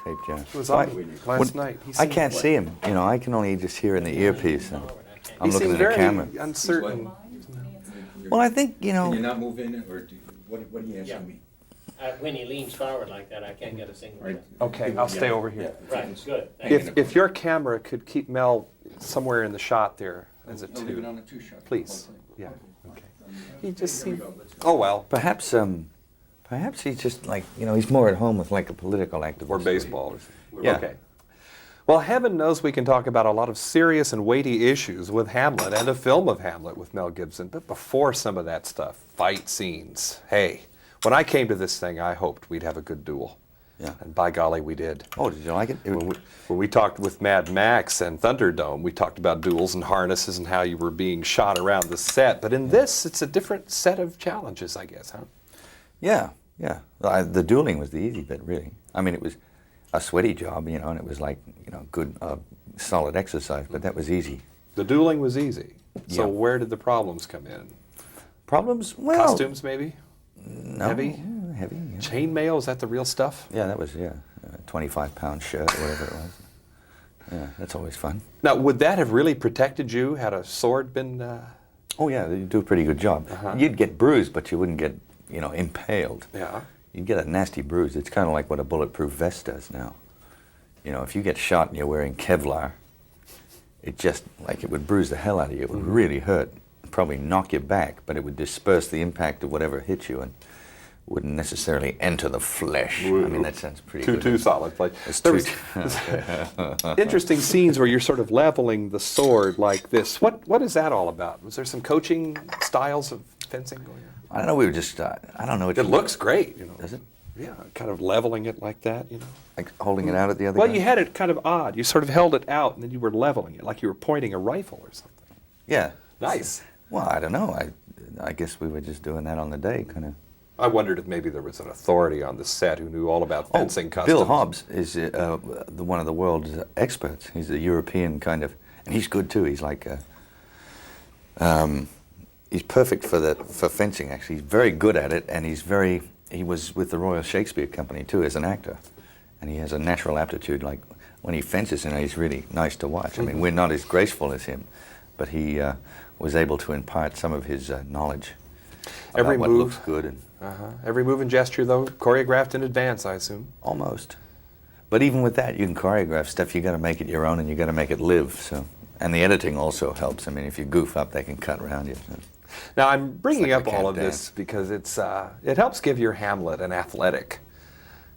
tape, yeah. It was on last night. I can't see him. You know, I can only just hear in the earpiece. And I'm looking at the camera. Uncertain. Well, I think, you know... Can you not move in, or what are you asking me? When he leans forward like that, I can't get a single Right. Okay, I'll stay over here. Right, good. If your camera could keep Mel somewhere in the shot there as a Leave it two, on a two-shot. please. Yeah. Okay. He just seemed. Oh well. Perhaps he's just like, you know, he's more at home with like a political activist. Or baseball. Yeah. Okay. Well, heaven knows we can talk about a lot of serious and weighty issues with Hamlet and a film of Hamlet with Mel Gibson. But before some of that stuff, fight scenes. Hey, when I came to this thing, I hoped we'd have a good duel. Yeah. And by golly, we did. Oh, did you like it? When we talked with Mad Max and Thunderdome, we talked about duels and harnesses and how you were being shot around the set. But in this, it's a different set of challenges, I guess, huh? Yeah, yeah. The dueling was the easy bit, really. I mean, it was a sweaty job, you know, and it was like, you know, good, solid exercise, but that was easy. The dueling was easy. So Yeah. where did the problems come in? Problems? Well... Costumes, maybe? No. Heavy? Heavy, yeah. Chainmail, is that the real stuff? Yeah, that was, a 25-pound shirt or whatever it was. Yeah, that's always fun. Now, would that have really protected you had a sword been... Oh, yeah, you do a pretty good job. Uh-huh. You'd get bruised, but you wouldn't get, you know, impaled. Yeah. You'd get a nasty bruise. It's kind of like what a bulletproof vest does now. You know, if you get shot and you're wearing Kevlar, it just, like, it would bruise the hell out of you. It would really hurt. Probably knock you back, but it would disperse the impact of whatever hit you and wouldn't necessarily enter the flesh. I mean, that sounds pretty good. Too solid. Like, It's there too... was interesting scenes where you're sort of leveling the sword like this. What is that all about? Was there some coaching styles of fencing going on? I don't know, we were just, I don't know. It looks great, you know. Does it? Yeah, kind of leveling it like that, you know. Like holding it out at the other Well, guy? you had it kind of odd. You sort of held it out and then you were leveling it, like you were pointing a rifle or something. Yeah. Nice. Well, I don't know. I guess we were just doing that on the day, kind of. I wondered if maybe there was an authority on the set who knew all about fencing customs. Bill Hobbs is one of the world's experts. He's a European kind of, and he's good too. He's like, he's perfect for fencing. Actually, he's very good at it, and he was with the Royal Shakespeare Company too as an actor, and he has a natural aptitude. Like when he fences, you know, he's really nice to watch. I mean, we're not as graceful as him, but he was able to impart some of his knowledge about what looks good and. Every move and gesture, though, choreographed in advance, I assume. Almost. But even with that, you can choreograph stuff. You got to make it your own, and you got to make it live. So, and the editing also helps. I mean, if you goof up, they can cut around you. So. Now, I'm bringing It's like up they all can't of this because it helps give your Hamlet an athletic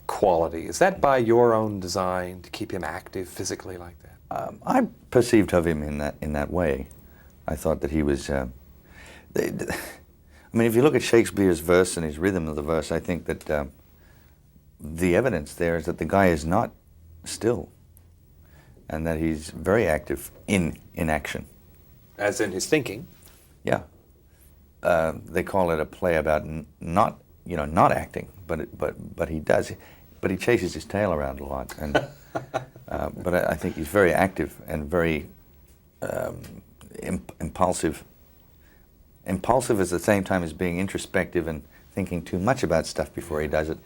quality. Is that by your own design to keep him active physically like that? I perceived of him in that way. I thought that he was. I mean, if you look at Shakespeare's verse and his rhythm of the verse, I think that the evidence there is that the guy is not still, and that he's very active in action. As in his thinking? Yeah. They call it a play about not acting, but he does. But he chases his tail around a lot, and but I think he's very active and very impulsive. Impulsive at the same time as being introspective and thinking too much about stuff before he does it.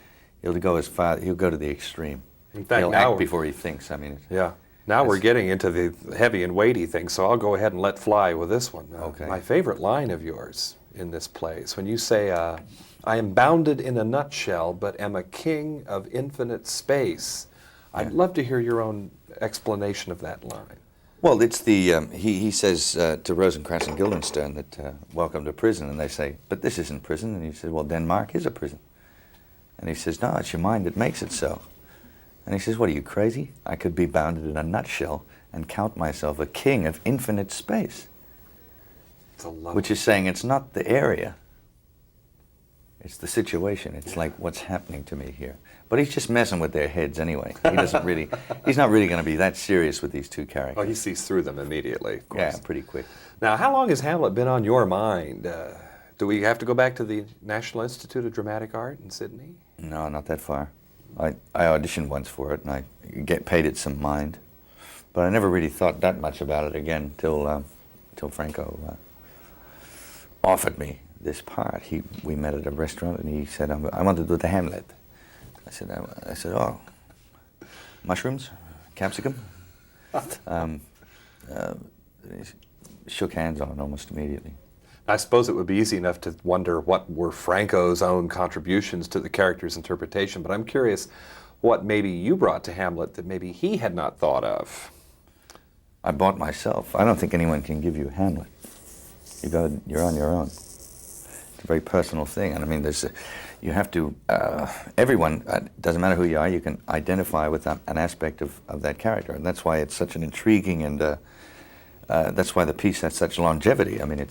He'll go to the extreme. In fact, he'll act before he thinks. I mean, yeah. Now we're getting into the heavy and weighty thing, so I'll go ahead and let fly with this one. Okay. My favorite line of yours in this play is when you say, I am bounded in a nutshell, but am a king of infinite space. I'd love to hear your own explanation of that line. well, it's the he says to Rosencrantz and Guildenstern that welcome to prison, and they say, but this isn't prison, and he says, well, Denmark is a prison, and he says, no, it's your mind that makes it so. And he says, what are you, crazy? I could be bounded in a nutshell and count myself a king of infinite space. It's a lovely. Which is saying it's not the area, it's the situation. It's like what's happening to me here. But he's just messing with their heads anyway. He doesn't really, he's not really going to be that serious with these two characters. Oh, he sees through them immediately, of course. Yeah, pretty quick. Now, how long has Hamlet been on your mind? Do we have to go back to the National Institute of Dramatic Art in Sydney? No, not that far. I auditioned once for it, and I paid it some mind. But I never really thought that much about it again till Franco offered me this part. We met at a restaurant, and he said, I want to do the Hamlet. I said, oh. mushrooms, capsicum. Shook hands on it almost immediately. I suppose it would be easy enough to wonder what were Franco's own contributions to the character's interpretation, but I'm curious what maybe you brought to Hamlet that maybe he had not thought of. I bought myself. I don't think anyone can give you Hamlet. You're on your own. It's a very personal thing, and I mean, you have to. Everyone, doesn't matter who you are, you can identify with an aspect of that character, and that's why it's such an intriguing and that's why the piece has such longevity. I mean,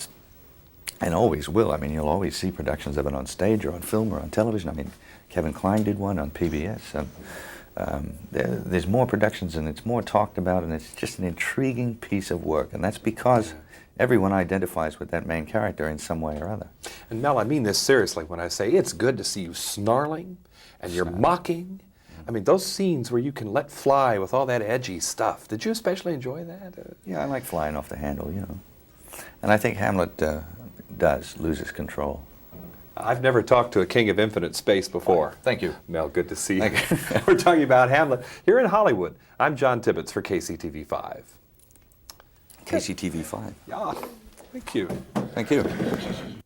and always will. I mean, you'll always see productions of it on stage or on film or on television. I mean, Kevin Kline did one on PBS. And there's more productions, and it's more talked about, and it's just an intriguing piece of work. And that's because everyone identifies with that main character in some way or other. And Mel, I mean this seriously when I say it's good to see you snarling and you're mocking. I mean, those scenes where you can let fly with all that edgy stuff. Did you especially enjoy that? Yeah, I like flying off the handle, you know. And I think Hamlet does lose his control. I've never talked to a king of infinite space before. Thank you. Mel, good to see you. Thank you. We're talking about Hamlet here in Hollywood. I'm John Tibbetts for KCTV5. KCTV5. Yeah, thank you. Thank you.